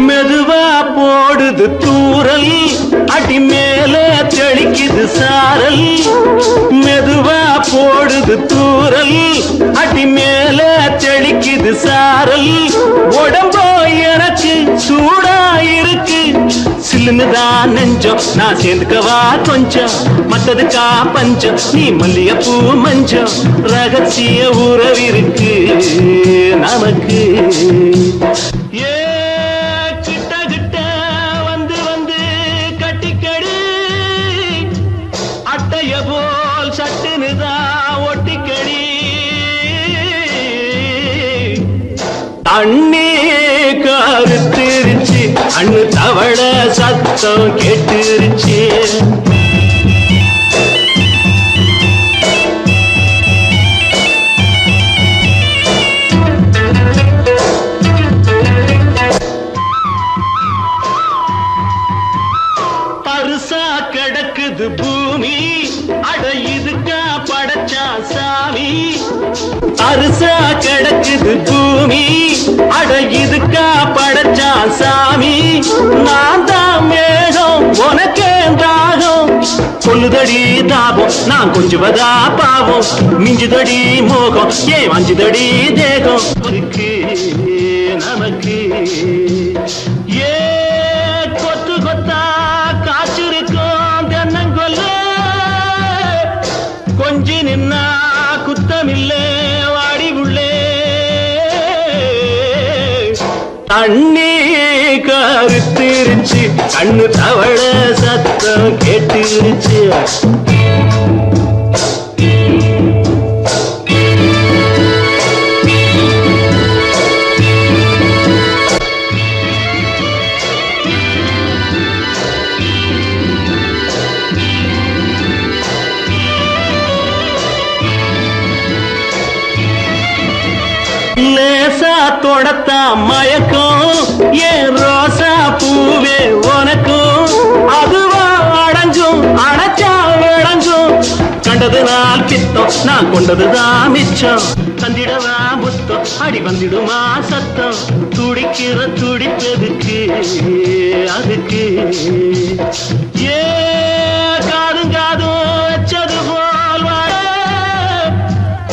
மெதுவா போடுது தூரல், அடி மேல தெளிக்குது சாரல். மெதுவா போடுது தூரல், அடி மேல தெளிக்குது சாரல். உடம்போ எனக்கு சூடா இருக்கு, சில்லுன்னுதான் நெஞ்சம், நான் சேர்ந்துக்கவா கொஞ்சம், மத்ததுக்கா பஞ்சம், நீ மல்லிகைப்பூ மஞ்சம். ரகசிய உறவிருக்கு நமக்கு. அண்ணே கருத்திருச்சு, அண்ணு தவள சத்தம் கேட்டுருச்சு. பருசா கிடக்குது பூமி, அட இதுக்கா படைச்சா சாமி. அரிசா கிடக்குது பூமி, அட இதுக்கா படைச்சா சாமி. நான் தான் மேகம், உனக்கே தாகம், சொல்லுதடி தாபம், நான் கொஞ்சுவதா பாவம். மிஞ்சுதடி மோகம், ஏன் வஞ்சுதடி தேகம் இருக்கு நமக்கு. ஏ கொத்து கொத்தா காய்ச்சிருக்கும் தென்னங்கொல்ல, கொஞ்சி நின்னா குத்தமில்லே வாடி உள்ளே. அண்ணே கருத்திருச்சு, கண்ணு தவள சத்தம் கேட்டுருச்சு. லேசா தொடத்தா மயக்கம், ஏன் ரோசா பூவே உனக்கும். அதுவா அடைஞ்சும் அடைச்சா விளங்கும், கண்டது நாள் பித்தம், நான் கொண்டதுதான் மிச்சம். தந்திடவா புத்தம், அடி வந்திடுமா சத்தம், துடிக்கிற துடிப்பதுக்கு அதுக்கு. ஏ காதும் காதும் வச்சது போல் வாழ,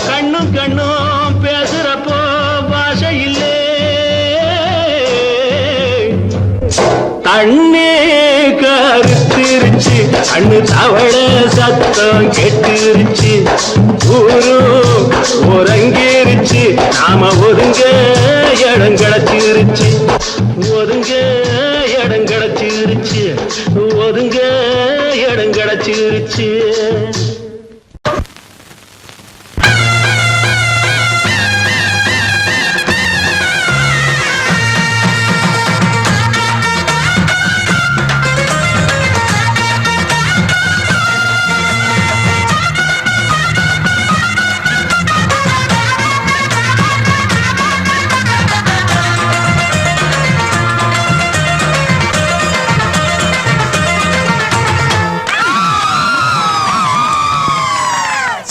கண்ணும் கண்ணும் பேசுறப்போ பாஷை இல்லே. கண்ணே கருத்திருச்சு, கண்ணு தவள சத்தம் கெட்டுருச்சு. ஊரு உறங்கிருச்சு, நாம ஒதுங்க இடம் கிடைச்சிருச்சு. ஒதுங்க இடம் கிடைச்சிருச்சு, ஒதுங்க இடம் கிடைச்சிருச்சு.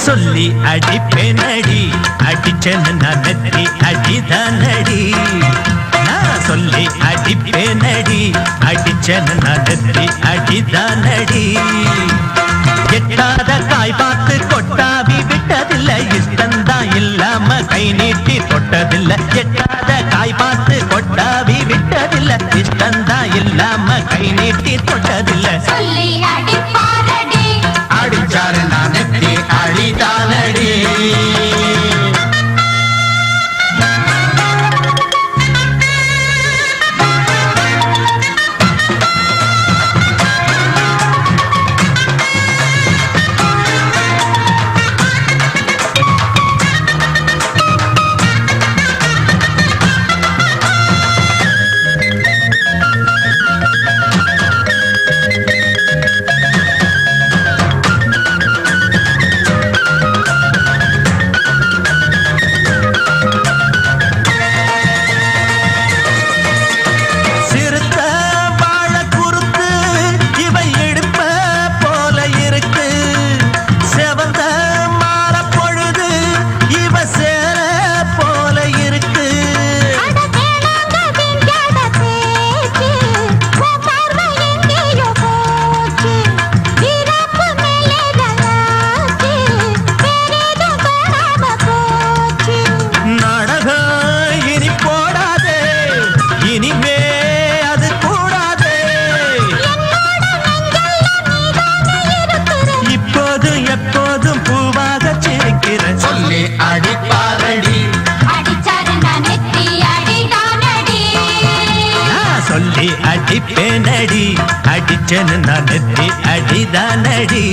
சொல்லி அடிப்பேனடி அடிச்சேன்னு நான் நெத்தி அடிதானடி நான் சொல்லி அடிப்பேனடி அடிச்சேன்னு நான் நெத்தி அடிதானடி எட்டாத காய் பார்த்து கொட்டாவி விட்டதில்லை இஷ்டந்தான் இல்லாம கை நீட்டி தொட்டதில்லை எட்டாத காய் பார்த்து கொட்டாவி விட்டதில்லை இஷ்டந்தான் இல்லாம கை நீட்டி தொட்டதில்லை சொல்லி அடிப்பாரடி அடிச்சாரு நான் நெத்தி அடிதானடி அடிப்பேனடி அடிச்சேன்னு நான் நெத்தி அடிதானடி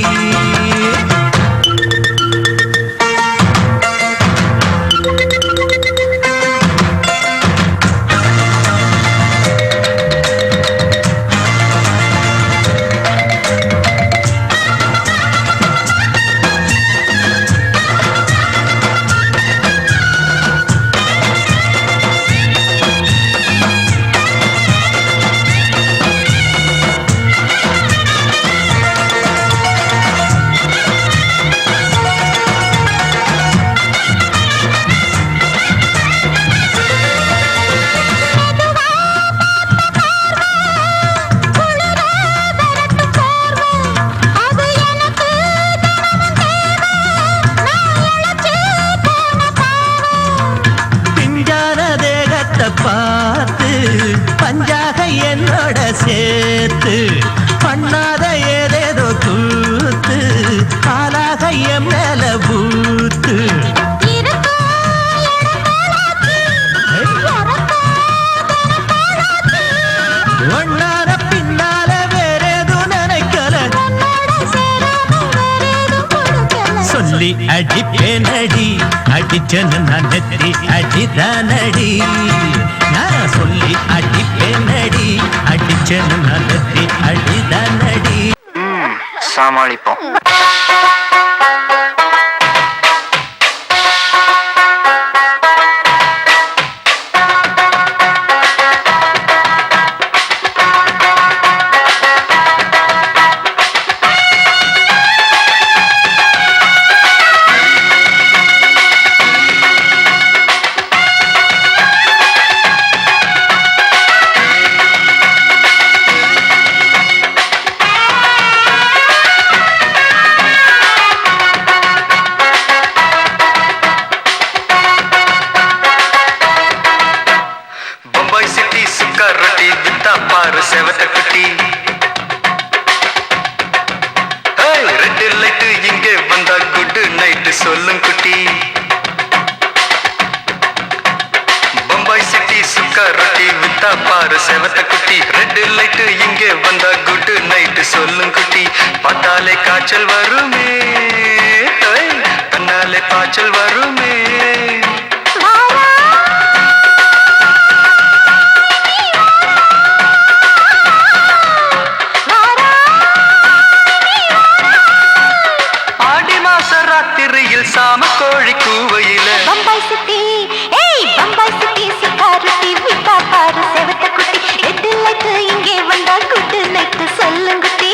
பார்த்து பஞ்சாக என்னோட சேர்த்து பண்ணாத ஏதேதோ கூத்து காலாக என் மேல பூத்து ஒன்னார பின்னால வேறேதும் நினைக்கல சொல்லி அடிப்பேனடி அடிச்சேன்னு நான் நெத்தி அடிதானடி நான் சொல்லி அடிப்பேனடி அடிச்சேன்னு நான் நெத்தி அடிதானடி சமாளிப்போம். செவத்த குட்டி ரெட் லைட் இங்கே வந்தா குட் நைட் சொல்லும் குட்டி பம்பாய் சிட்டி சுக்கா ரொட்டி வித்தா பாரு செவத்த குட்டி ரெட் லைட் இங்கே வந்தா குட் நைட் சொல்லும் குட்டி பார்த்தாலே காய்ச்சல் வருமே கண்ணாலே பாய்ச்சல் வருமே சாம கோழி கூவையில பம்பாய் சிட்டி பம்பாய் சிட்டி சுக்கா ரொட்டி வித்தா பாரு செவத்த குட்டி ரெட் லைட் இங்கே வந்தா குட் நைட் சொல்லும் குட்டி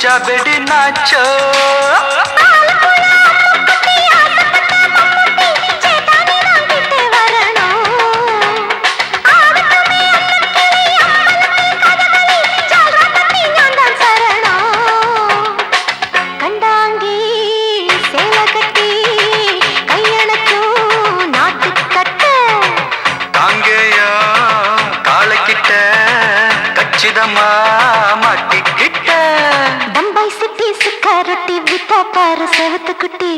குஜா பெடி நாச்சோ மாட்டிக்கிட்ட பம்பாய் சிட்டி சுக்கா ரொட்டி வித்தா பாரு செவத்து குட்டி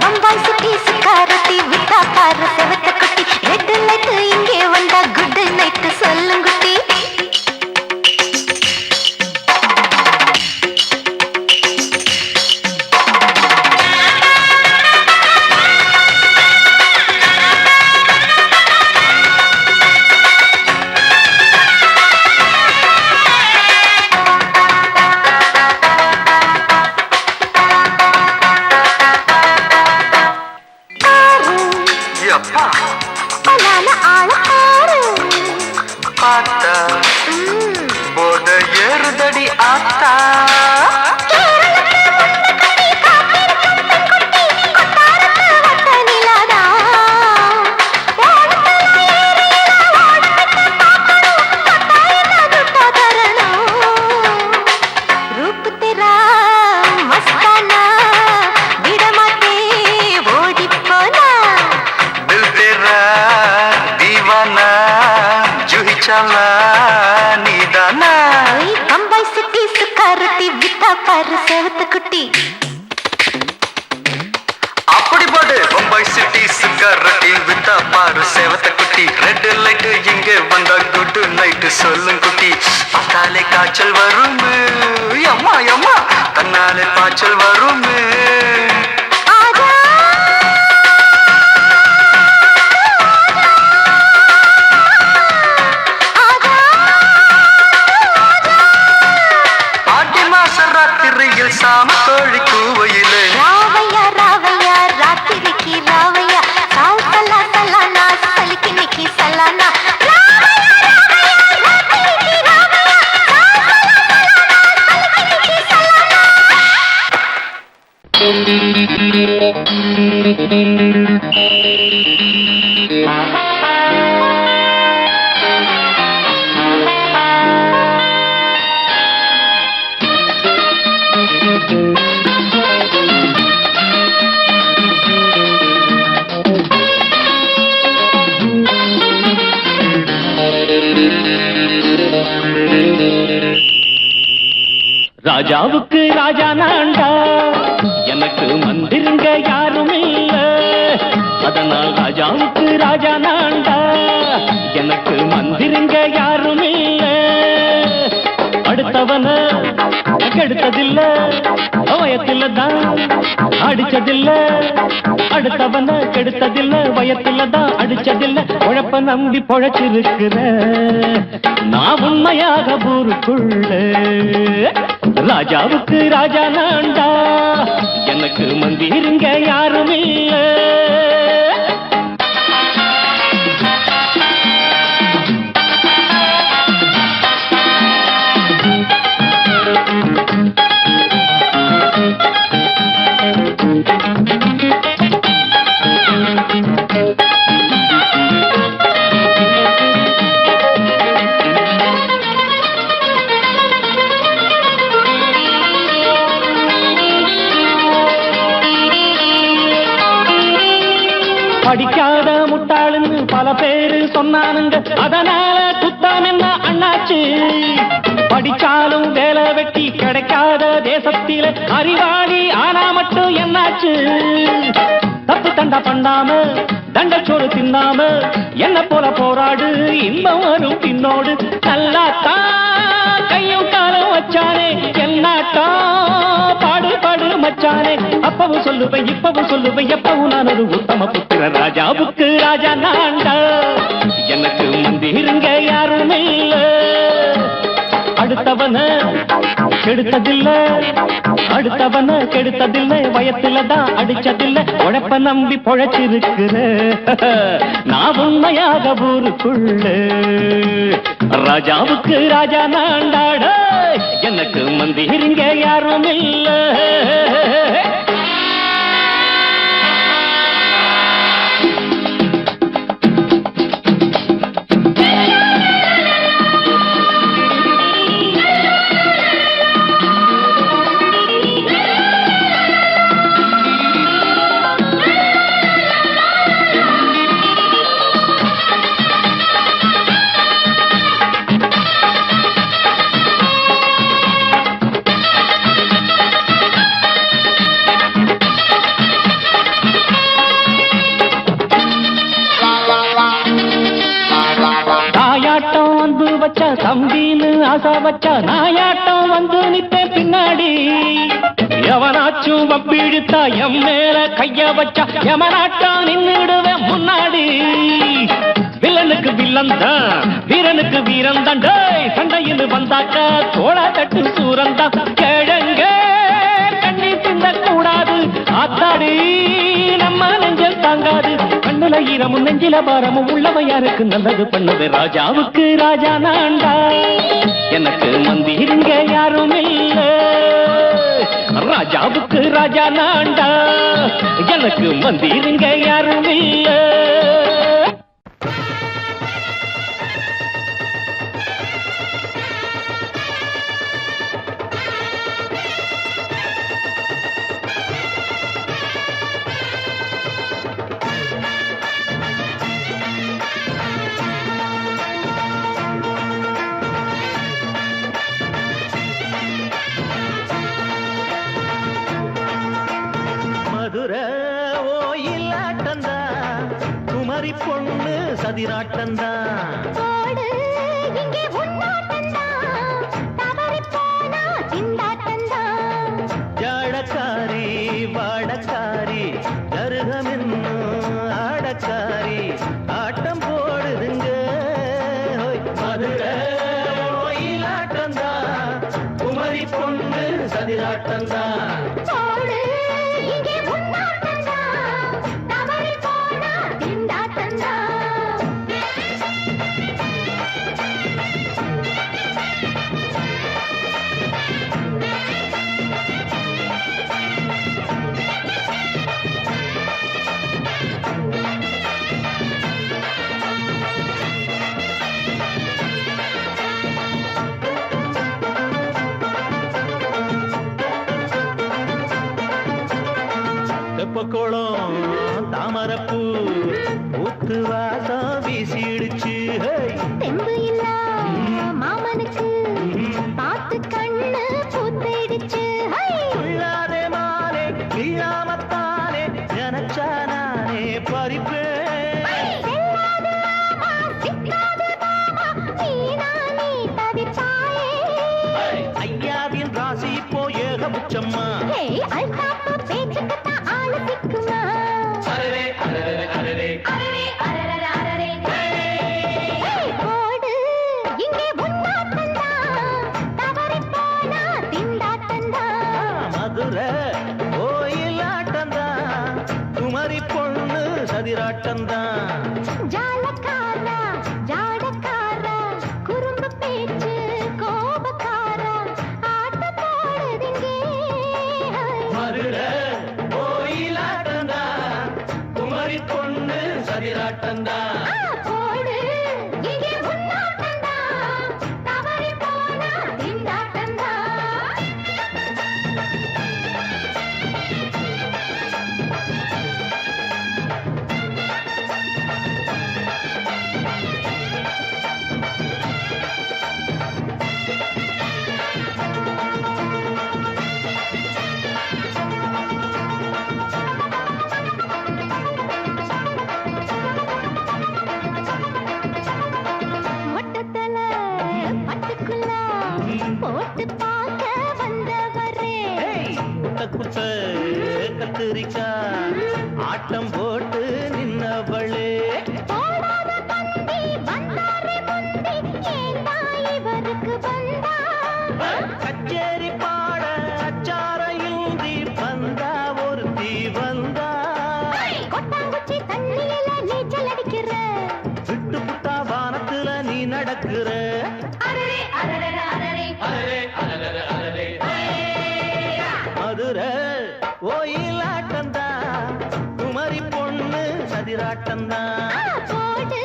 பம்பாய் சிட்டி சுக்கா ரொட்டி வித்தா பாரு செவத்து குட்டி ரெட் லைட் இங்கே வந்தா குட் நைட் சொல்லுங்குட்டி பார்த்தா போத ஏறுதடி ஆத்தா பம்பாய் சிட்டி சுக்கா ரொட்டி வித்தா பாரு செவத்து குட்டி அப்படி போடு பம்பாய் சிட்டி சுக்கா ரொட்டி வித்தா பாரு செவத்த குட்டி ரெட் லைட் இங்கே வந்தா குட் நைட் சொல்லும் குட்டி பார்த்தாலே காய்ச்சல் வரும் அம்மா அம்மா தன்னாலே பாய்ச்சல் வரும் சாம கோழி கூவையிலே ராவையா ராவையா ராத்திரிக்கு ராவையா சால் சலா சலானா சலிக்கு நிக்கி சலானா ராஜாவுக்கு ராஜா நான்டா எனக்கு மந்திருங்க யாரும் இல்ல அதனால் ராஜாவுக்கு ராஜா நான்டா எனக்கு மந்திருங்க யாரும் இல்ல அடுத்தவன கெடுத்ததில்ல வயத்துல தான் அடிச்சதில்ல அடுத்தவன கெடுத்ததில்ல வயத்துல தான் அடிச்சதில்ல உழப்ப நம்பி பொழைச்சிருக்கிற நான் உண்மையாக ஊருக்குள்ள ராஜாவுக்கு ராஜா நான்டா எனக்கு மந்திருங்க யாரும் இல்ல படிக்காத முட்டாளுன்னு பல பேரு சொன்னானுங்க அதனால குத்தம் என்ன அண்ணாச்சு படிச்சாலும் வேலை வெட்டி கிடைக்காத தேசத்தில அறிவாளி ஆனா மட்டும் என்னாச்சு தப்பு தண்டா பண்ணாம தண்டச்சோறு தின்னாம என்ன போல போராடு இன்பம் வரும் பின்னோடு நல்லாத்தான் கையும் காலம் வச்சானே என்னாட்டா பாடு பாடு மச்சானே அப்பவும் சொல்லுவேன் இப்பவும் சொல்லுவேன் எப்பவும் நான் ஒரு உத்தம புத்திர ராஜாவுக்கு ராஜா நான்டா எனக்கு மந்திருங்க யாரும் இல்ல அடுத்தவன கெடுத்ததில்ல அடுத்தவன கெடுத்ததில்ல வயத்துல தான் அடிச்சதில்ல உழைப்ப நம்பி பொழைச்சிருக்கிற நான் உண்மையாக ஊருக்குள்ள ராஜாவுக்கு ராஜா நாண்டாட எனக்கு மந்திரிங்க யாரும் இல்ல தம்பின்னு ஆசா வச்சா நாயாட்டம் வந்து நிப்பேன் பின்னாடி எவனாச்சும் வப்பிழுத்தா எம் மேல கைய வச்சா எவனாட்டம் நின்னுடுவேன் முன்னாடி வில்லனுக்கு வில்லன் தான் வீரனுக்கு வீரன் தான் சண்டையில் வந்தாக்கா தோள தட்டு சூரன் தான் கிழங்க கண்ணி திந்த கூடாது ஆத்தாடி நம்ம நெஞ்சல் தாங்காது கண்ணுல ஈரமும் நெஞ்சில பாரமும் உள்ளவ யாருக்கு நல்லது பண்ணது ராஜாவுக்கு ராஜா நான்டா எனக்கு மந்திருங்க யாரும் இல்ல ராஜாவுக்கு ராஜா நான்டா எனக்கு மந்திருங்க யாரும் இல்ல பொண்ணு சதிராட்டந்தா ஜாடக்காரி வாடக்காரி கருகமென்னு ஆடக்காரி ஆட்டம் போடுதுங்க மதுரை கோயிலாட்டந்தா குமரி பொண்ணு சதிராட்டந்தா தெப்பக்குளம் தாமரப்பூ ஊத்து வாசம் வீசிடுச்சு தெம்பு இல்ல மாமனுக்கு பார்த்து கண்ணு பூத்திடுச்சு உள்ளாதே மாலே இல்லாமத்தானே நினைச்சா நானே பறிப்பேன் ஐயாவின் ராசி இப்போ ஏகபட்சம்மா மதுரை கோயிலாட்டந்தா குமரி பொண்ணு சதிராட்டந்தா ஜாலக்காரா ஜாடக்காரா குறும்பு பேச்சு கோபக்காரா ஆட்ட போடுதுங்க மதுரை கோயிலாட்டந்தா குமரி பொண்ணு சதிராட்டந்தா குத்த கத்திரிக்கா ஆட்டம் போட்டு நின்னவளே கச்சேரி பாட அச்சாரையுந்தி வந்தா ஒரு தீ வந்தா கொட்டாங்குச்சி தண்ணியில நீச்சல் அடிக்கிற விட்டு புட்டா வானத்துல நீ நடக்கிற சதிராட்டம்தான் போடு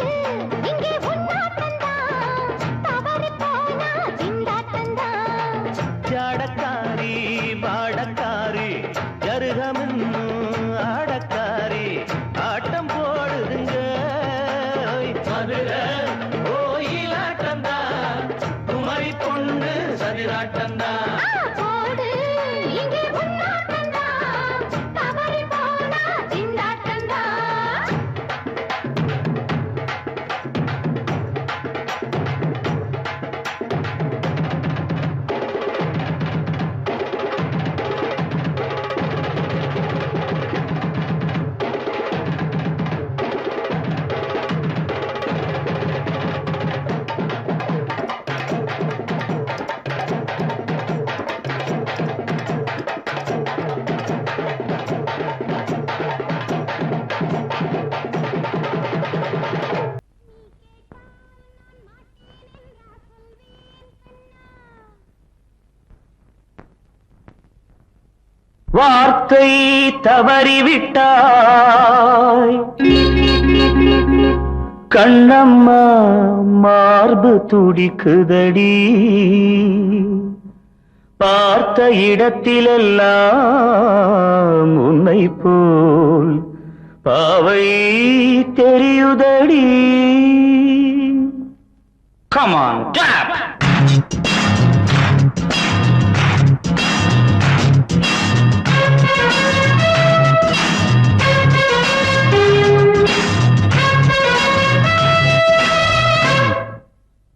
இங்கே உன்னாட்டம்தான் தவறி போனா திண்டாட்டம்தான் ஜாடக்காரி பாடக்காரி ஜருகமின்னு ஆடக்காரி ஆட்டம் போடுதுங்க மதுரை கோயிலாட்டம்தான் குமரி பொண்ணு சதிராட்டம்தான் போடு இங்கே உன்னாட்டம்தான் தவறி போனா திண்டாட்டம்தான் வார்த்தை தவறிவிட்டாய் கண்ணம்மா மார்பு துடிக்குதடி பார்த்த இடத்திலெல்லாம் உன்னை போல் பாவை தெரியுதடி Come on, tap!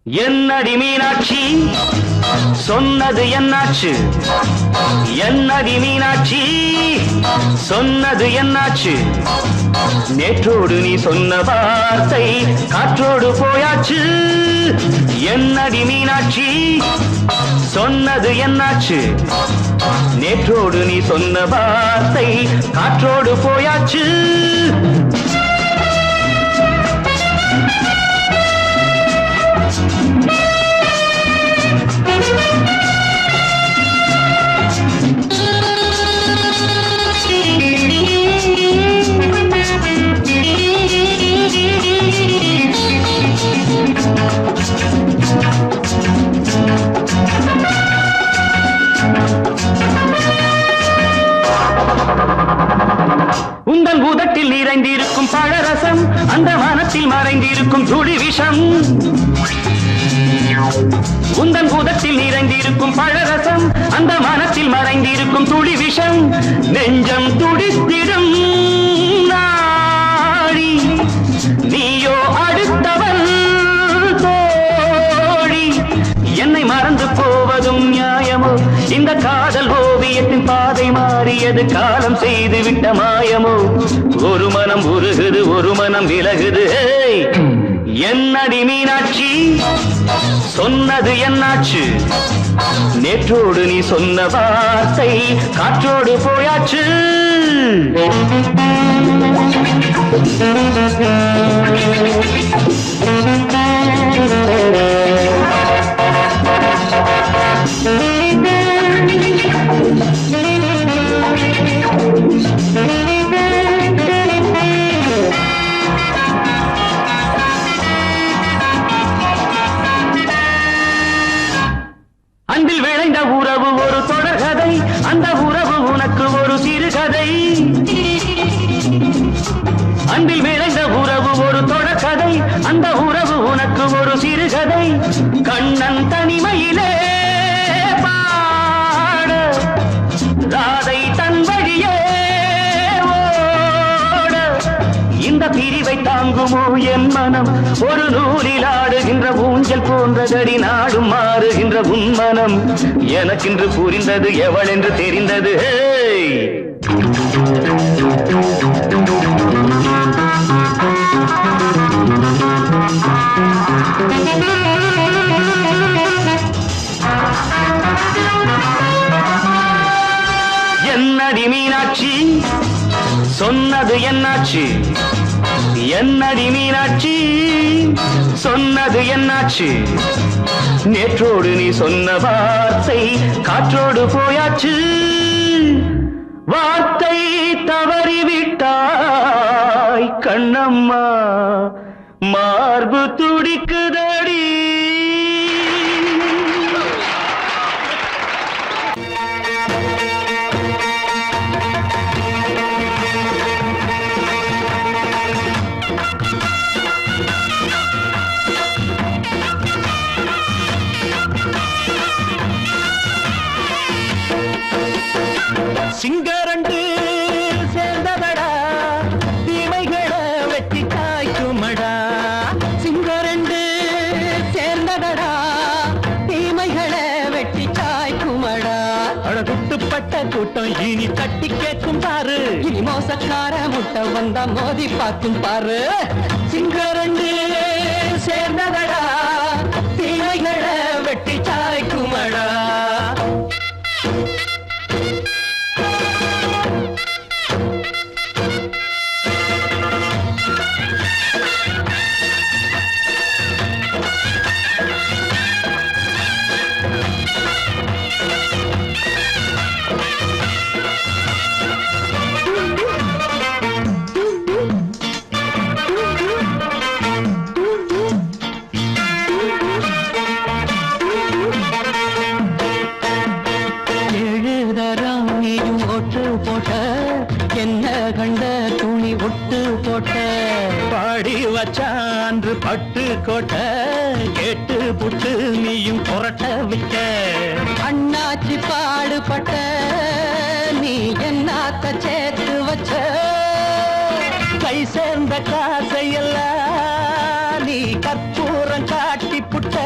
என்னடி மீனாட்சி சொன்னது என்னாச்சு என்னடி மீனாட்சி சொன்னது என்னாச்சு நேற்றோடு நீ சொன்ன வார்த்தை காற்றோடு போயாச்சு என்னடி மீனாட்சி சொன்னது என்னாச்சு நேற்றோடு நீ சொன்ன வார்த்தை காற்றோடு போயாச்சு உந்தன் பூதத்தில் நிறைந்திருக்கும் பழரசம் அந்த வானத்தில் மறைந்திருக்கும் துளி விஷம் உந்தன் பூதத்தில் நிறைந்திருக்கும் பழரசம் அந்த வானத்தில் மறைந்திருக்கும் துளி விஷம் நெஞ்சம் துடித்திடும் நாடி நீயோ அடுத்தவன் தோழி என்னை மறந்து போவதும் நியாயமோ இந்த காதல் ஓவியத்தின் பாதை மாறியது காலம் செய்து விட்ட மாயமோ ஒரு மனம் உருகுது ஒரு மனம் விலகுது என்னடி மீனாட்சி சொன்னது என்னாச்சு நேற்றோடு நீ சொன்ன வார்த்தை காற்றோடு போயாச்சு அன்பில் விளைந்த உறவு ஒரு தொடர்கதை அந்த உறவு உனக்கு ஒரு சிறுகதை அன்பில் விளைந்த உறவு ஒரு தொடர்கதை அந்த உறவு உனக்கு ஒரு சிறுகதை கண்ணன் தனிமையிலே பாட ராதை தன் வழியே ஓட இந்த பிரிவை தாங்குமோ என் மனம் ஒரு நூலில் ஆடுகின்ற ஊஞ்சல் போன்றதடி நாடும் மாறுகின்ற உன்மனம் எனக்கென்று புரிந்தது எவள் என்று தெரிந்தது என்னடி மீனாட்சி சொன்னது என்னாச்சு என்னடி மீனாட்சி சொன்னது என்னாச்சு நேற்றோடு நீ சொன்ன வார்த்தை காற்றோடு போயாச்சு வார்த்தை தவறிவிட்டாய் கண்ணம்மா மார்பு துடிக்குதடி. சிங்கரண்டு சேர்ந்ததடா தீமைகளை வெட்டி காய்க்குமடா. சிங்கரண்டு சேர்ந்ததடா தீமைகளை வெட்டி காய்க்குமடா. அழகுட்டுப்பட்ட கூட்டம் இனி தட்டி கேட்கும் பாரு. இனி மோசக்கார முட்டை வந்தா மோதி பார்க்கும் பாரு. சிங்கரண்டு சேர்ந்ததடா தீமைகளை வெட்டி காய்க்குமடா. வச்சான்று பட்டு கோட்டை கேட்டு புட்டு நீயும் புரட்ட விட்ட. அண்ணாச்சி பாடுபட்ட நீ என்னாத்த சேர்த்து வச்ச. கை சேர்ந்த காசையெல்லாம் நீ கற்பூரம் காட்டி புட்ட.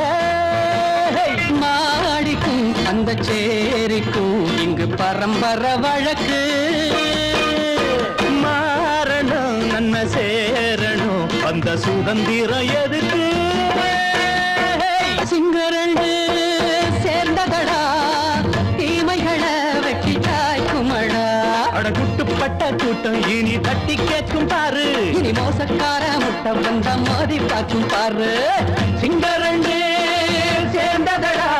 மாடிக்கும் அந்த சேரிக்கும் இங்கு பரம்பரை வழக்கு. மாறணும் நன்மை சேரணும் அந்த சுதந்திரம் எதுக்கு. சிங்கரண்டு சேர்ந்ததடா தீமைகளை வெட்டி காய்க்குமடா. அடகுட்டுப்பட்ட கூட்டம் இனி தட்டி கேட்கும் பாரு. இனி மோசக்கார முட்டை வந்த மோதி பார்க்கும் பாரு. சிங்கரண்டு சேர்ந்ததடா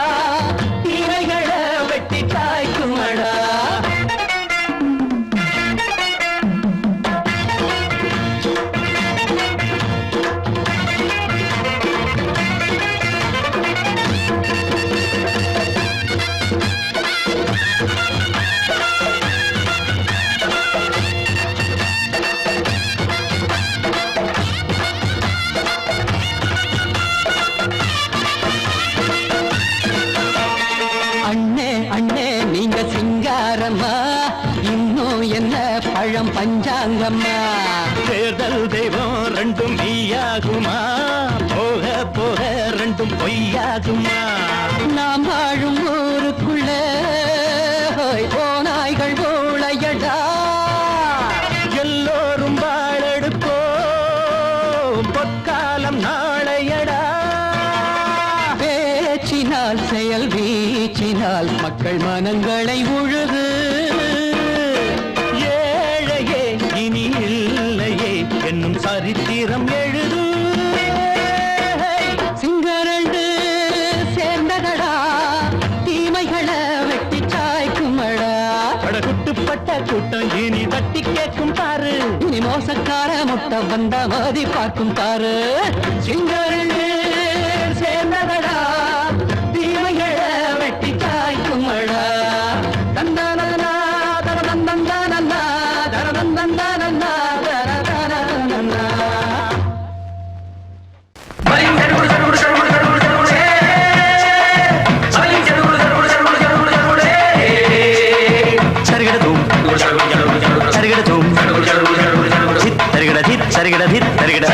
தீமைகளை வெட்டி காய்க்குமடா. இன்னும் என்ன பழம் பஞ்சாங்கம்மா. தேர்தல் தெய்வம் ரெண்டும் மெய்யாகுமா போக போக ரெண்டும் பொய்யாகுமா. நாம் வாழும் ஊருக்குள்ள போனாய்கள் போளையடா. எல்லோரும் வாழெடுப்போம் பொற்காலம் நாளையடா. பேச்சினால் செயல் வீச்சினால் மக்கள் மனங்களை உழுது. ஏழையே இனி இல்லையே என்னும் சரித்திரம் எழுது. சிங்கரண்டு சேர்ந்ததடா தீமைகளை வெட்டி சாய்க்குமடா. அடகுட்டுப்பட்ட கூட்டம் இனி தட்டி கேட்கும் பாரு. இனி மோசக்கார முட்டை வந்த மோதி பார்க்கும் பாரு. சிங்கரண்டு சேர்ந்ததடா தீமைகளை வெட்டி காய்க்குமடா. தந்தானா தரதந்தந்தானா தரதந்தந்தானா தரதந்தந்தானா. சரிகட சரிகட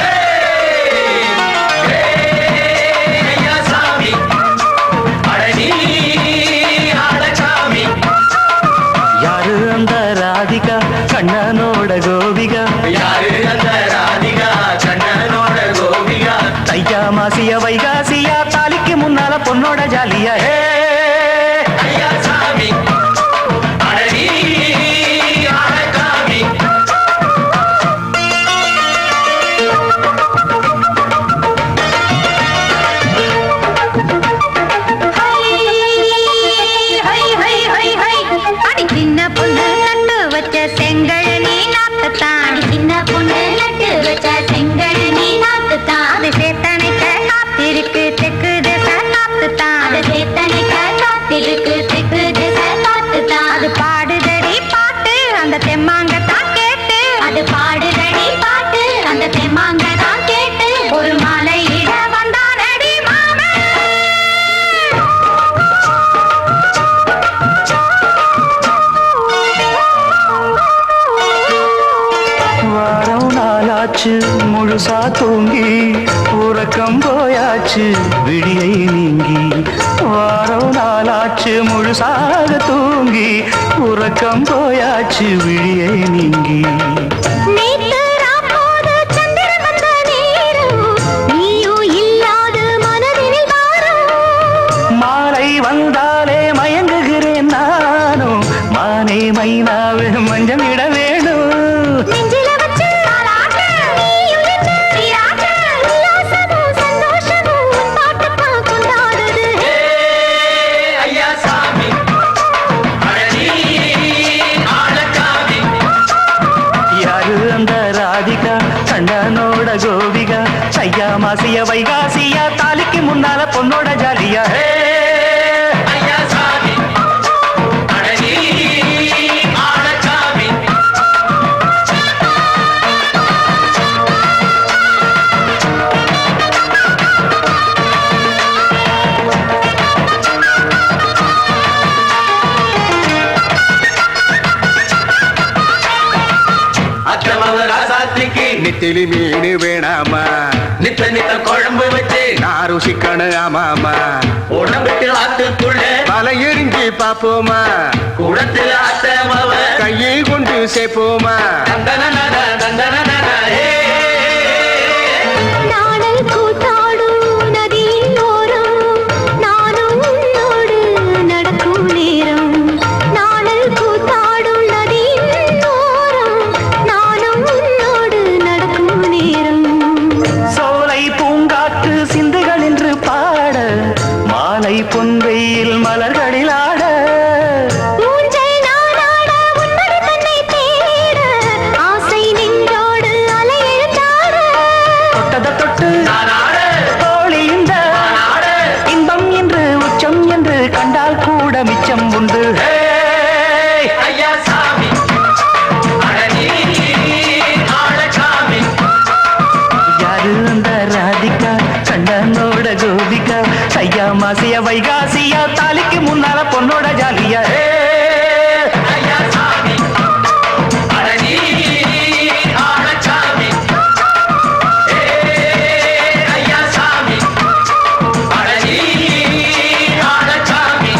எதுக்கு திக்கு திசை பார்த்துதான் அது பாடுதடி பாட்டு அந்த தெம்மாங்க தான் கேட்டு அது பாடுதடி பாட்டு அந்த தெம்மாங்க தான் கேட்டு ஒரு மாலை இட வந்தானடி மாமன் வாரம் நாளாச்சு முழுசா தூங்கி உறக்கம் போயாச்சு விடியை நீங்கி வாரம் நாளாச்சு முழுசாக தூங்கி உறக்கம் போயாச்சு விடியை நீங்கி நேத்து ராப்போது சந்திரன் வந்த நேரம் நீயும் இல்லாது மனதினில் வாரம் மாலை வந்தாலே மயங்குகிறேன் நானும் மானே மைனாவே மஞ்சம் இட வேணும் நெஞ்சில வச்சு தாலாட்டு நீயும் என்று சீராட்டு உல்லாசமும் சந்தோஷமும் உன் பாட்டுத்தான் கொண்டாடுது ஐயா சாமி அழகி ஆளக்காமி யாரு அந்த ராதிகா கண்டனோட கோபிகா ஐயா மாசிய வைகாசியா தாலிக்கு முன்னால பொண்ணோட ஜாலியா ஐயா சாமி அழகி ஆளக்காமி அக்கிரமவ ராசாத்திக்கு நெத்திலி மீன் வேணாமா நித்த நித்த குழம்பு வச்சு நான் ருசிக்கணும் ஆமாமா உடம்புக்கு ஆத்துக்குள்ள பல எரிஞ்சு பாப்போமா குடத்துல அத்தமவ கையை கொண்டு சேர்ப்போமா தந்தன தந்தன நாடல் கூத்தாடும் நதியின் ஓரம் நானும் உன்னோடு நடக்கும் நேரம் நாடல் கூத்தாடும் நதியின் ஓரம் நானும் உன்னோடு நடக்கும் நேரம் சோலை பூங்காற்று சிந்துகள் என்று பாட மாலை பொன்வெயில் மலர்களில் ஆட ஊஞ்சல் நானாட உன்மடி தன்னை தேட ஆசை நின்றோடு அலை எழுந்தாட தொட்டத தொட்டு தோழி இந்த இன்பம் என்று உச்சம் என்று கண்டால் கூட மிச்சம் உண்டு ஐயா சாமி அழகி ஆளக்காமி யாரு அந்த ராதிகா கண்டனோட கோபிகா ஐயா மாசிய வைகாசியா தாலிக்கு முன்னால பொண்ணோட ஜாலியா ஐயா சாமி அழகி ஆளக்காமி ஐயா சாமி அழகி ஆளக்காமி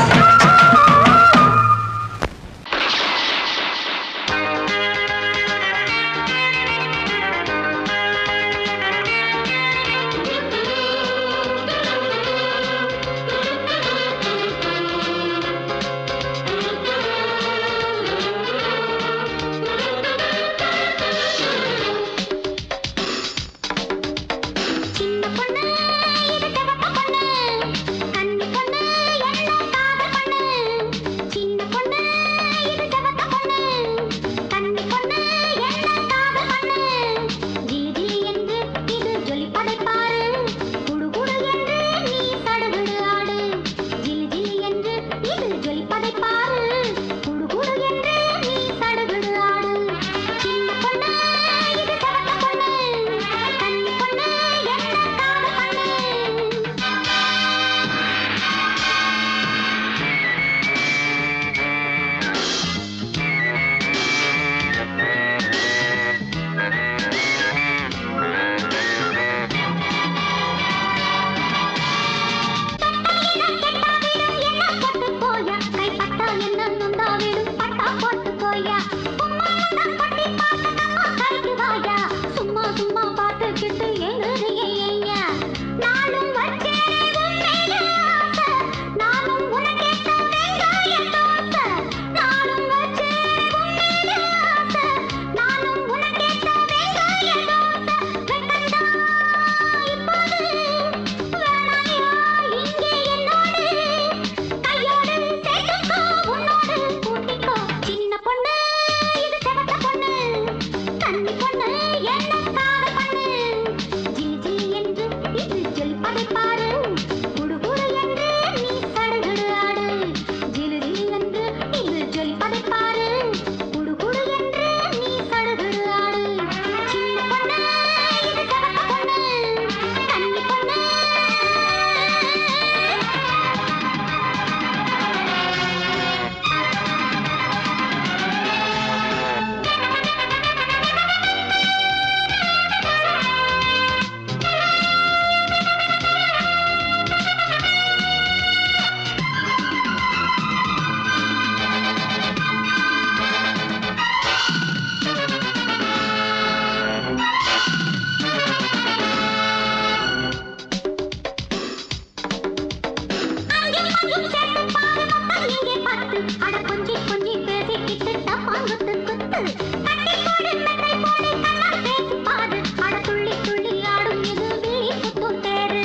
அட கொஞ்சி கொஞ்சி பேசிக்கிட்டு டப்பாங்குத்து குத்து கட்டி போடு மெத்தை போடு கண்ணா பேசி பாரு அட துள்ளி துள்ளி ஆடும் இது விழி குத்தும் தேரு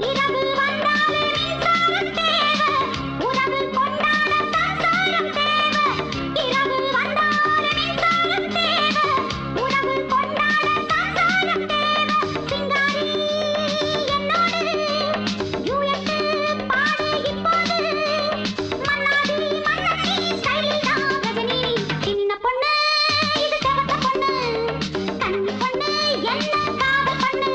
இரவு வந்தாலே மின்சாரம் தேவை உறவு கொண்டாட சம்சாரம் தேவை இரவு வந்தாலே மின்சாரம் தேவை உறவு கொண்டாட சம்சாரம் தேவை சிங்காரி என்னோடு யூஎட்டு பாடு இப்போது மன்னாடி மன்னி ஸ்டைலில் தான் ரஜினி சின்ன பொண்ணு இது செவத்த பொண்ணு கண்ணி பொண்ணு என்ன காதல் பண்ணு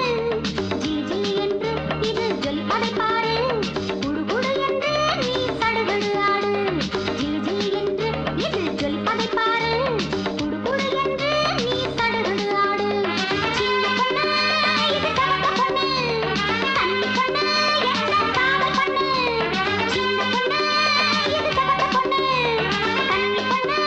ஜிலி ஜிலி என்று இது ஜொலிப்பதை பாரு குடு குடு என்று நீ சடுகுடு ஆடு ஜிலி ஜிலி என்று இது ஜொலிப்பதை பாரு குடு குடு என்று நீ சடுகுடு ஆடு சின்ன பொண்ணு இது செவத்த பொண்ணு கண்ணி பொண்ணு என்ன காதல் பண்ணு சின்ன பொண்ணு இது செவத்த பொண்ணு கண்ணி பொண்ணு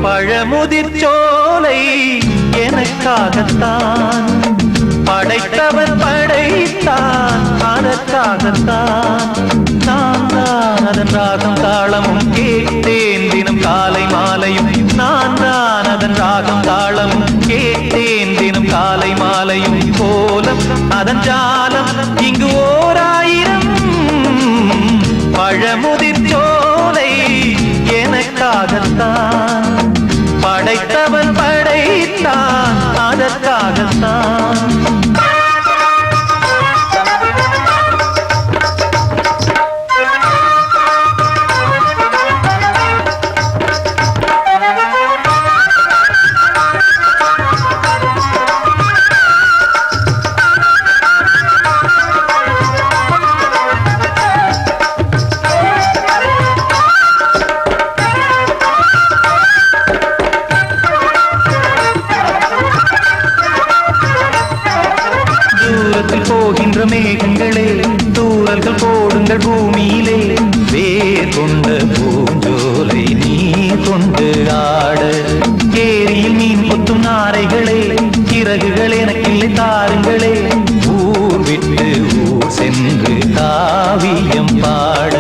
பழமுதிர் சோலை எனக்காகத்தான் படைத்தவன் படைத்தான் அதற்காகத்தான் நான் தான் அதன் ராகம் தாளமும் கேட்டேன் தினம் காலை மாலையும் நான் தான் அதன் ராகம் தாளமும் கேட்டேன் தினம் காலை மாலையும் கோலம் அதன் ஜாலம் இங்கு ஓராயிரம் பழமுதிர் சோலை எனக்காகத்தான் படைத்தவன் படைத்தான் அதற்காகத்தான் தூரத்தில் போகின்ற மேகங்களே தூரல்கள் போடுங்கள் பூமியிலே வேர் கொண்ட பூஞ்சோலை நீ கொண்டு ஆட ஏரியில் மீன் கொத்தும் நாரைகளே இறகுகள் எனக்கில்லை தாருங்களே ஊர் விட்டு ஊர் சென்று காவியம் பாட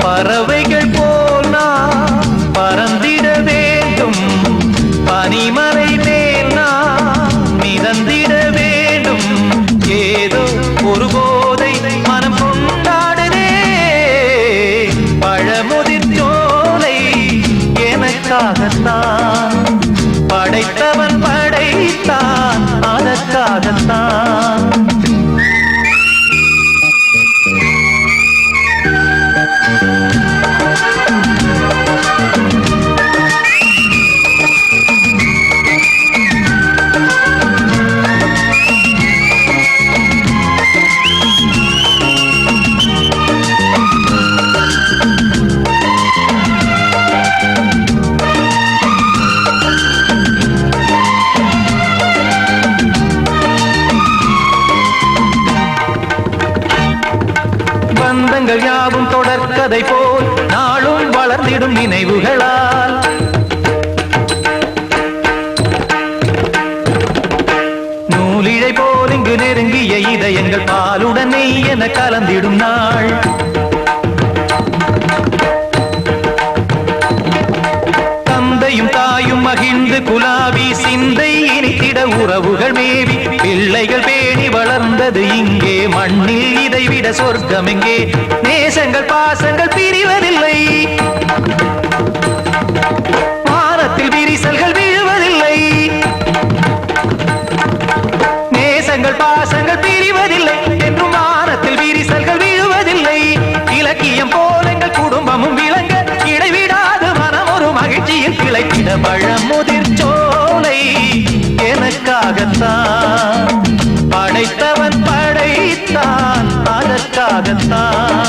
பறவைகள் போல் நான் பறந்திட வேண்டும் பனிமலை மேல் நான் மிதந்திட வேண்டும் ஏதோ ஒரு போதை மனம் கொண்டாடுதே பழமுதிர் சோலை எனக்காகத்தான் படைத்தவன் படைத்தான் அதற்காகத்தான் பந்தங்கள் யாவும் தொடர்கதை போல் நாளும் வளர்ந்திடும் நினைவுகளால் நூலிழை போல் இங்கு நெருங்கிய இதயங்கள் பாலுடன் நெய் என கலந்திடும் நாள் தந்தையும் தாயும் மகிழ்ந்து குலாவி சிந்தை இனித்திட உறவுகள் மேவி பிள்ளைகள் பேணி வளர்ந்தது இங்கே மண்ணில் இதைவிட சொர்க்கம் எங்கே நேசங்கள் பாசங்கள் பிரிவதில்லை வானத்தில் விரிசல்கள் விழுவதில்லை நேசங்கள் பாசங்கள் பிரிவதில்லை என்றும் வானத்தில் விரிசல்கள் விழுவதில்லை இலக்கியம் போல எங்கள் குடும்பமும் விளங்க இடைவிடாது மனம் ஒரு மகிழ்ச்சியில் கிளைத்திட பழமுதிர் சோலை எனக்காகத்தான் படைத்தவன் படைத்தான் அதற்காகத்தான்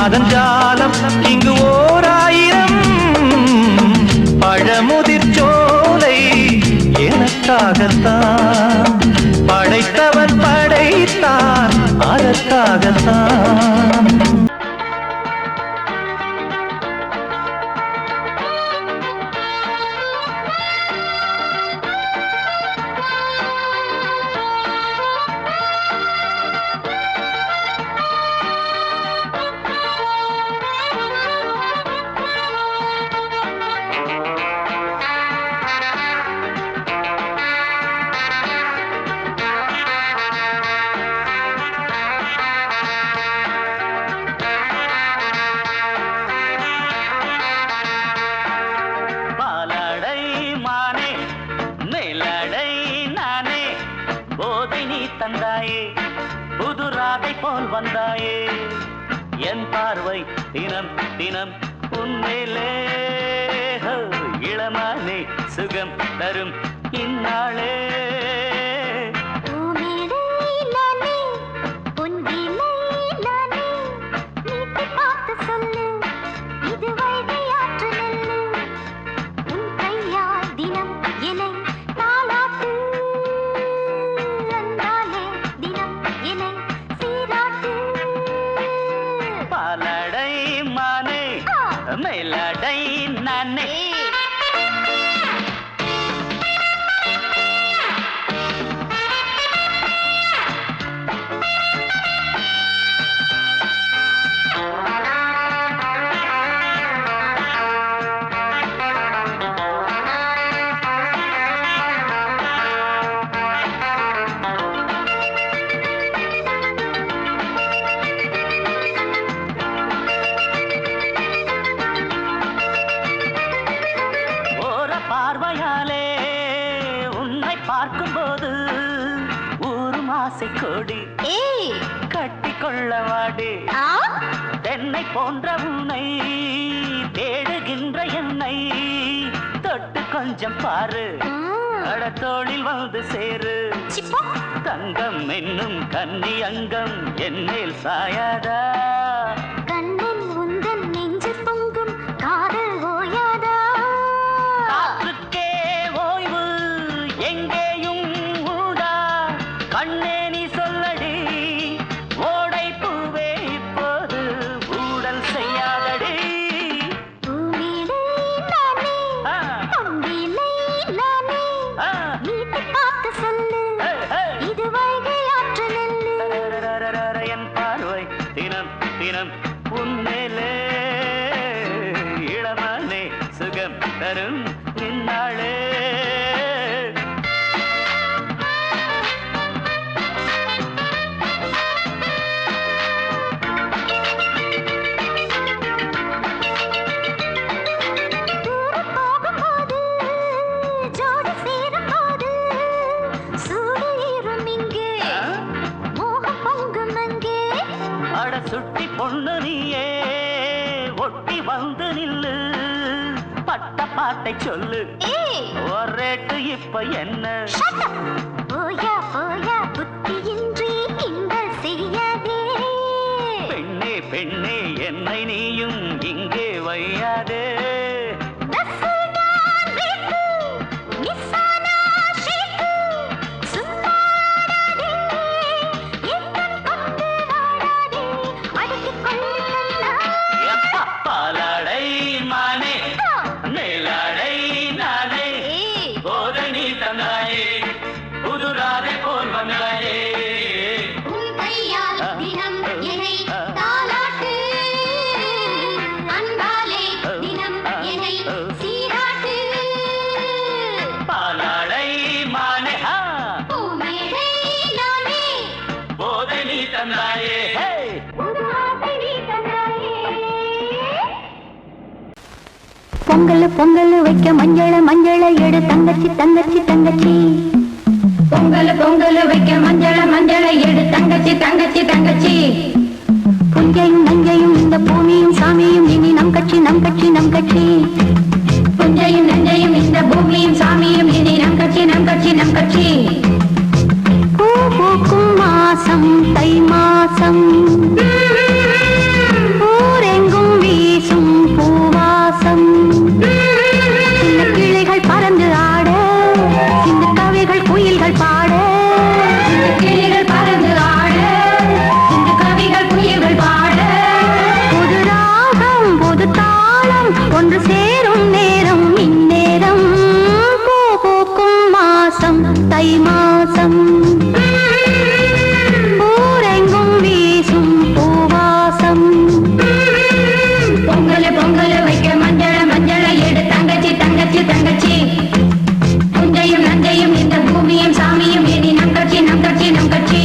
அதன் ஜாலம் இங்கு ஓராயிரம் பழமுதிர் சோலை எனக்காகத்தான் படைத்தவன் படைத்தான் அதற்காகத்தான். வந்தாயே என் பார்வை தினம் தினம் உன்மேலே இளமானே சுகம் தரும் இந்நாளே. மேலடை நானே பார்வையாலே உன்னை பார்க்கும்போது ஊரும் ஆசை கொடி கட்டிக்கொள்ள வாடி. தென்னை போன்ற உன்னை தேடுகின்ற என்னை தொட்டு கொஞ்சம் பாரு கடத்தோளில் வந்து சேரு. தங்கம் என்னும் கன்னி அங்கம் என் மேல் சாயாதா கண்ணில் உந்தன் நெஞ்சு பொங்கும் காதல் ஓயாதா. காற்றுக்கே ஓய்வு எங்கேயும் உண்டா கண்ணே நீ சொல்லடி ஓடை பூவே இப்போது ஊடல் செய்யாதடி. என் பார்வை தினம் தினம் உன்மேலே இளமானே சுகம் தரும் நின்னாளே. சுட்டி பொண்ணு நீயே ஒட்டி வந்து நில்லு பட்ட பாட்டை சொல்லு ஒரேட்டு இப்ப என்ன போயா போயா புத்தியின்றி கிண்டல் செய்யாதே. பெண்ணே பெண்ணே என்னை நீயும் இங்கே வையாதே. பாலாடை மானே மேலாடை நானே போதை நீ தந்தாயே புதுராதை போல் வந்தாயே. பாலாடை மானே போதை நீ தந்தாயே. பொங்கல் பொங்கல் வைக்க மஞ்சள மஞ்சள எடு தங்கச்சி தங்கச்சி தங்கச்சி. பொங்கல் பொங்கல் வைக்க மஞ்சள மஞ்சள எடு தங்கச்சி தங்கச்சி தங்கச்சி. புஞ்சையும் நஞ்சையும் இந்த பூமியும் சாமியும் இனி நம் கட்சி நம் கட்சி நம் கட்சி. புஞ்சையும் நஞ்சையும் இந்த பூமியும் சாமியும் இனி நம் கட்சி நம் கட்சி நம் கட்சி. பூ பூக்கும் மாசம் தை மாசம் ஊர் ஒன்று சேரும் நேரம் இந்நேரம் பூ பூக்கும் மாசம் தை மாசம் ஊரெங்கும் வீசும் பூவாசம் பொங்கல் பொங்கல் வைக்க மஞ்சள மஞ்சள எடு தங்கச்சி தங்கச்சி தங்கச்சி புஞ்சையும் நஞ்சையும் இந்த பூமியும் சாமியும் இனி நம் கட்சி நம் கட்சி நம் கட்சி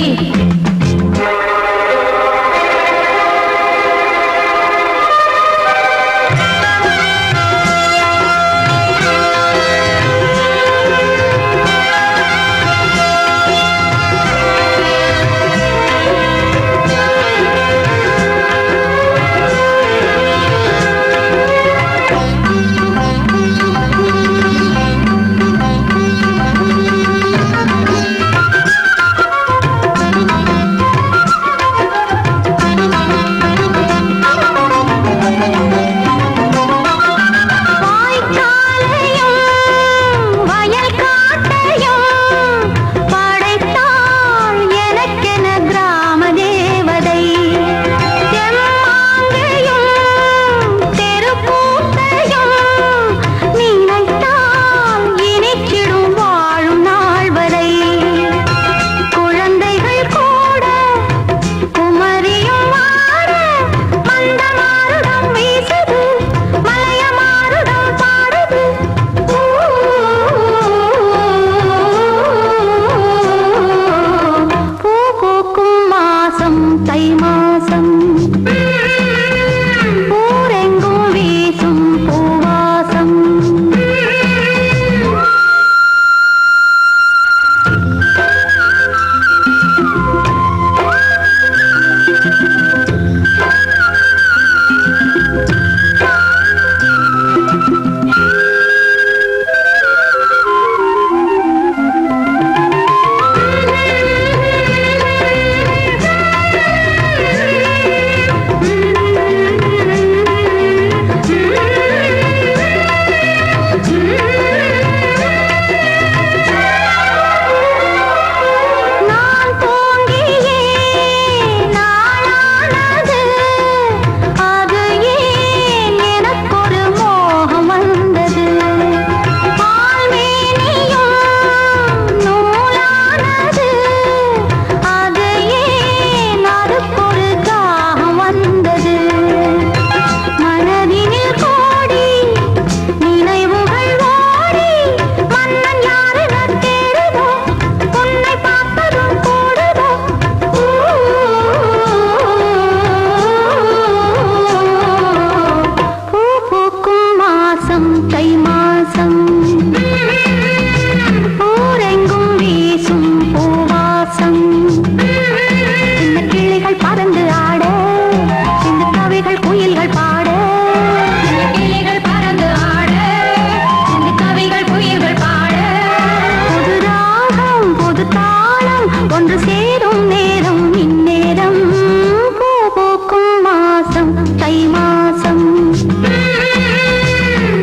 தை மாசம்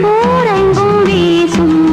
ஊரெங்கும் வீசும்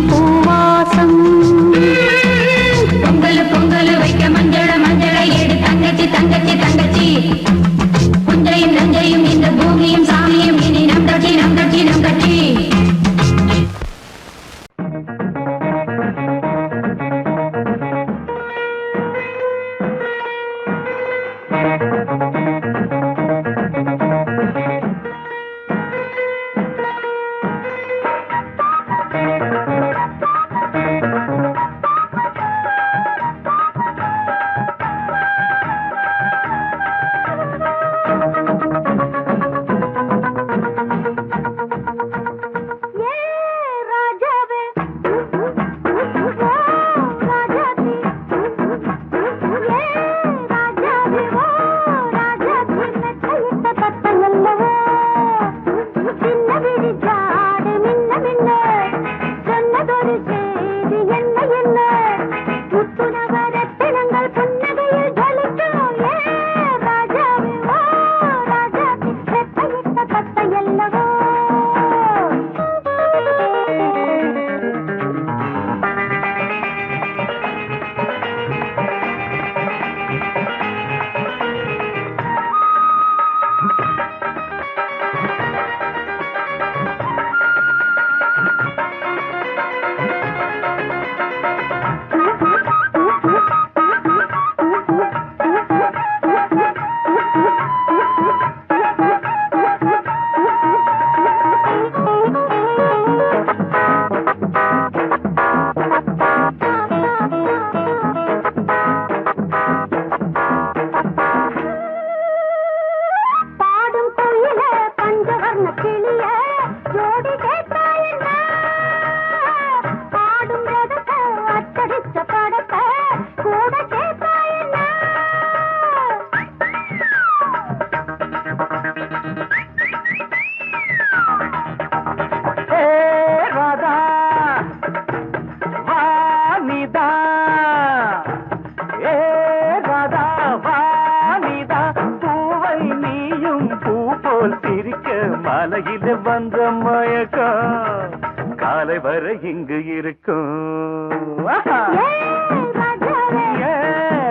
வந்த மயக்கம் காலை வரை இங்கு இருக்கும்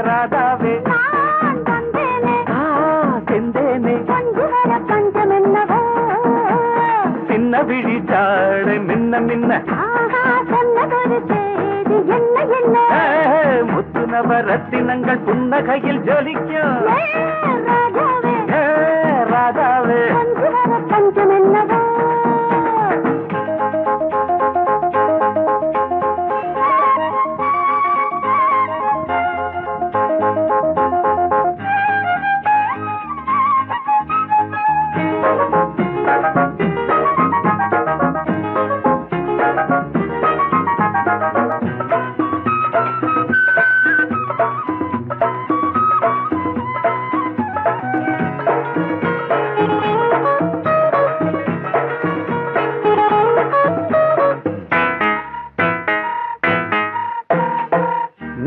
ராதாவே செந்தேனே சின்ன விழி ஜாடை மின்ன மின்ன முத்து நவரத்தினங்கள் புன்னகையில் ஜொலிக்கும் ராதாவே பஞ்சம் என்னவோ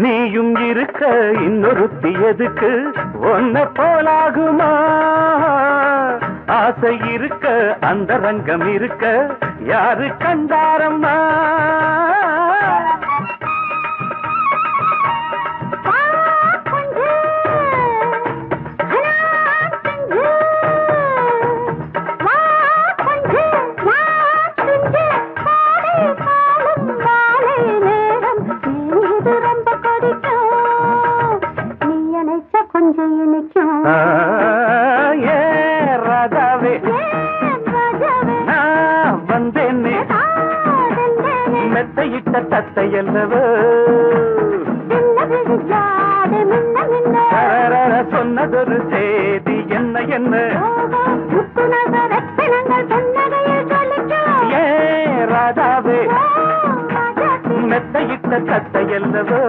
நீயும் இருக்க இன்னொருத்தி எதுக்கு ஒன்ன போலாகுமா ஆசை இருக்க அந்த ரங்கம் இருக்க யாரு கண்டாரம்மா ராதாவே நான் வந்தேனே மெத்தையிட்ட தத்தை அல்லவோ சொன்னதொரு செய்தி என்ன என்ன ஏ ராதாவே மெத்தையிட்ட தத்தை அல்லவோ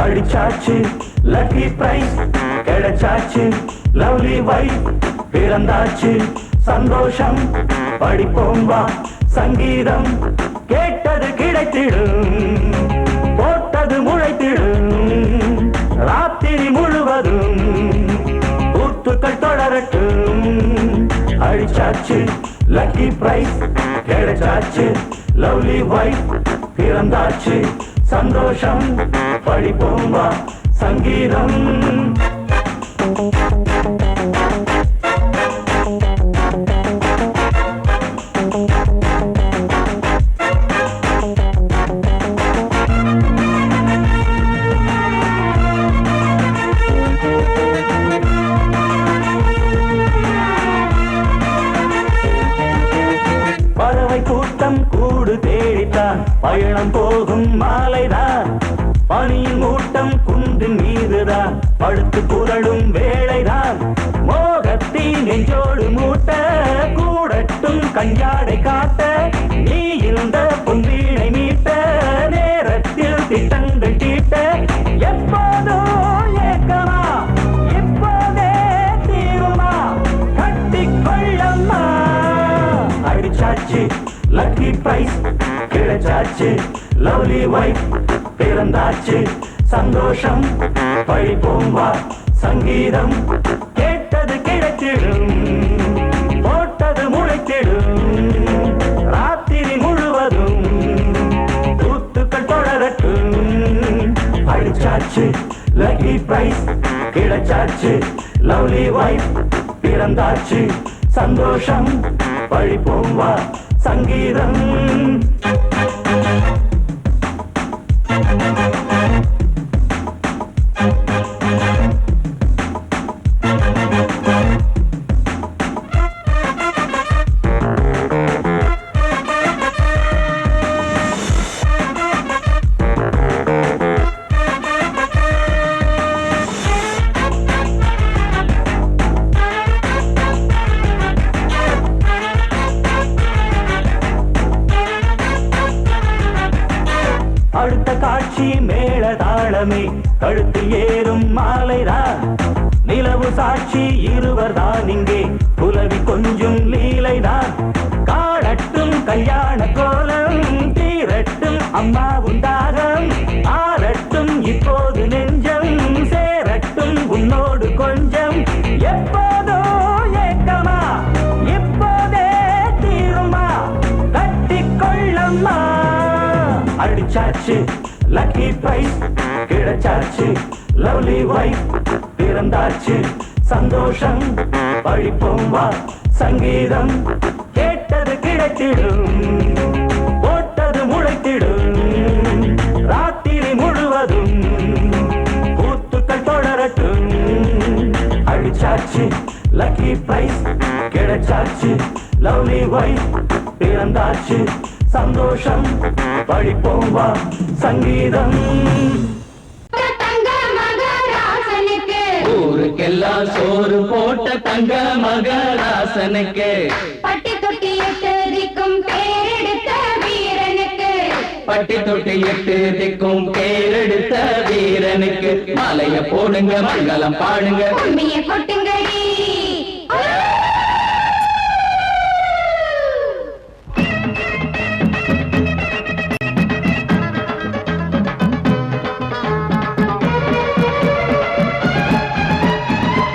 அடிச்சாச்சு லக்கி பிரைஸ் கிடைச்சாச்சு லவ்லி வைஃப் பிறந்தாச்சு சந்தோஷம் படிப்போம் வா சங்கீதம் கேட்டது கிடைத்திடும் போட்டது முளைத்திடும் ராத்திரி முழுவதும் கூத்துக்கள் தொடரட்டும் அடிச்சாச்சு லக்கி பிரைஸ் கிடைச்சாச்சு லவ்லி வைஃப் பிறந்தாச்சு சந்தோஷம் படிப்போம் வா சங்கீதம் பறவை கூட்டம் கூடு தேடித்தான் பயணம் போகும் மாலைதான் பனியின் மூட்டம் குன்றின் மீதுதான் படுத்து புரளும் வேளைதான் மோகத்தின் நெஞ்சோடு மூட்ட கூடட்டும் கஞ்சாடை காட்ட நீ இருந்த பொன்வீணை மீட்ட நேரத்தில் திட்டங்கள் தீட்ட எப்போதோ ஏக்கமா இப்போதே தீருமா கட்டிக்கொள்ளம்மா அடிச்சாச்சு லக்கி பிரைஸ் கிடைச்சாச்சு லவ்லி வைஃப் பிறந்தாச்சு சந்தோஷம் படிப்போம் வா சங்கீதம் கேட்டது கிடைத்திடும் போட்டது முளைத்திடும் ராத்திரி முழுவதும் கூத்துக்கள் தொடரட்டும் அடிச்சாச்சு லக்கி பிரைஸ் கிடைச்சாச்சு லவ்லி வைஃப் பிறந்தாச்சு சந்தோஷம் படிப்போம் வா சங்கீதம் சாட்சி மேள தாளமே கழுத்தில் ஏறும் மாலைதான் நிலவு சாட்சி இருவர்தான் இங்கே புலவி கொஞ்சம் லீலைதான் காடட்டும் கல்யாண கோலம் தீரட்டும் அம்மா உண்டாகம் ஆரட்டும் இப்போது நெஞ்சம் சேரட்டும் உன்னோடு கொஞ்சம் எப்போதோ ஏக்கமா இப்போதே தீருமா கட்டிக்கொள்ளம்மா அடிச்சாச்சு லக்கி பிரைஸ் கிடைச்சாச்சு லவ்லி வைஃப் பிறந்தாச்சு சந்தோஷம் படிப்போம் வா சங்கீதம் கேட்டது கிடைத்திடும் போட்டது முளைத்திடும் ராத்திரி முழுவதும் கூத்துக்கள் தொடரட்டும் அடிச்சாச்சு லக்கி பிரைஸ் கிடைச்சாச்சு லவ்லி வைஃப் பிறந்தாச்சு சந்தோஷம் படிப்போம் வா சங்கீதம் ஊருக்கெல்லாம் சோறு போட்ட தங்க மகராசனுக்கு பட்டி தொட்டி எட்டு திக்கும் பேரெடுத்த வீரனுக்கு பட்டி தொட்டி எட்டு திக்கும் பேரெடுத்த வீரனுக்கு மாலைய போடுங்க மங்களம் பாடுங்க உண்மையை கொட்டுங்கடி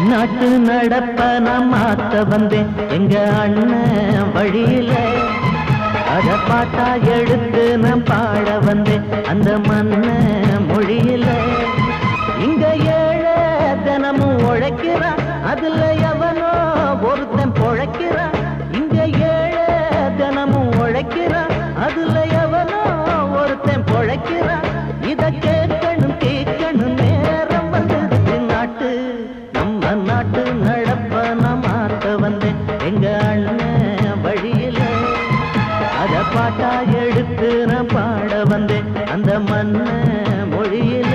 நாட்டு நடப்ப நான் மாத்த வந்தேன் எங்க அண்ணன் வழியில அத பாட்டா எடுத்து நான் பாட வந்தேன் அந்த மண்ண மொழியில இங்க ஏழை தினமும் உழைக்கிறான் அதுல எவனோ ஒருத்தன் பொழைக்கிறான் இங்க ஏழை தினமும் உழைக்கிறான் அதுல எவனோ ஒருத்தன் பொழைக்கிறான் இத கேட்கணும் கேட்கணும் நேரம் வந்தது நாட்டு நம்ம நாட்டு நடப்ப நான் மாத்த வந்தேன் எங்க அண்ணன் வழியில அத பாட்டா எடுத்து நான் பாட வந்தேன் அந்த மண்ண மொழியில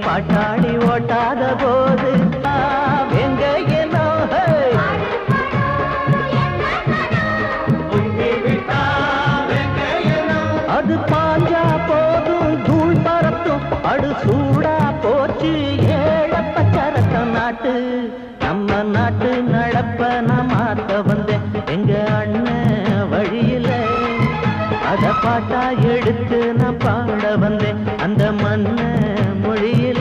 பாட்டாளி ஓட்டாத போது எங்க என்னோ அது பாஞ்சா போதும் தூள் பறத்தும் அடு சூடா போச்சு ஏழப்பச்சரத்தம் நாட்டு நம்ம நாட்டு நடப்ப நான் மாத்த வந்தேன் எங்க அண்ணன் வழியில அத பாட்டா எடுத்து நான் பாட வந்தேன் அந்த மண்ண மொழியில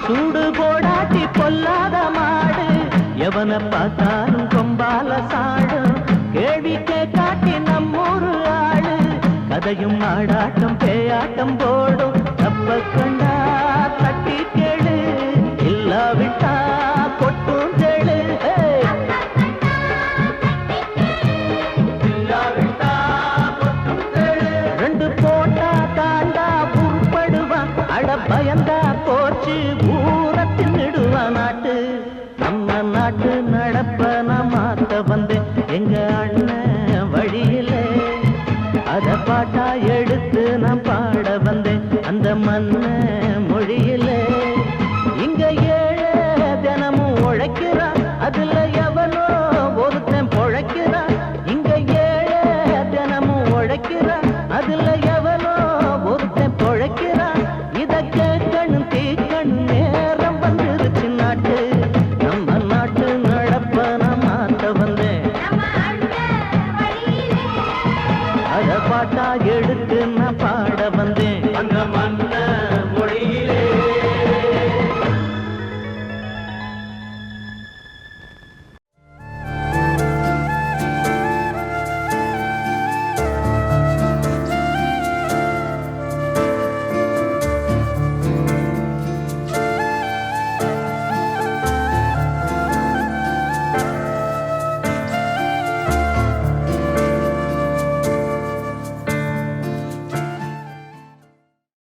சூடு போடாட்டி பொல்லாத மாடு எவனை பார்த்தாலும் கொம்பால சாடும் கேள்வி கேட்டாட்டி நம்மூரு ஆளு கதையும் நாடாட்டம் பேயாட்டம் போடும் தப்ப கண்டா தட்டி கேளு இல்லாவிட்டா கொட்டும் கேளு ரெண்டு போட்டா தாண்டா உருப்படுவான் அட பயந்தா போச்சு ஊரத்தின் நெடுவான் நாட்டு நம்ம நாட்டு நடப்ப நான் மாத்த வந்தேன் எங்க அண்ணன் வழியில அத பாட்டா எடுத்து நான் பாட வந்தேன் அந்த மண்ண மொழியில இங்க ஏழை தினமும் உழைக்கிறான் அதுல எவனோ ஒருத்தன் பொழைக்கிறான் இங்க ஏழை தினமும் உழைக்கிறான் அதுல எவனோ ஒருத்தன் பொழைக்கிறான் இத கேட்கணும் தீக்கணும் நேரம் வந்துருச்சு நாட்டு நம்ம நாட்டு நடப்ப நான் மாத்த வந்தேன் அத பாட்டா எடுத்து நான் பாட வந்தேன். அந்த மன்ன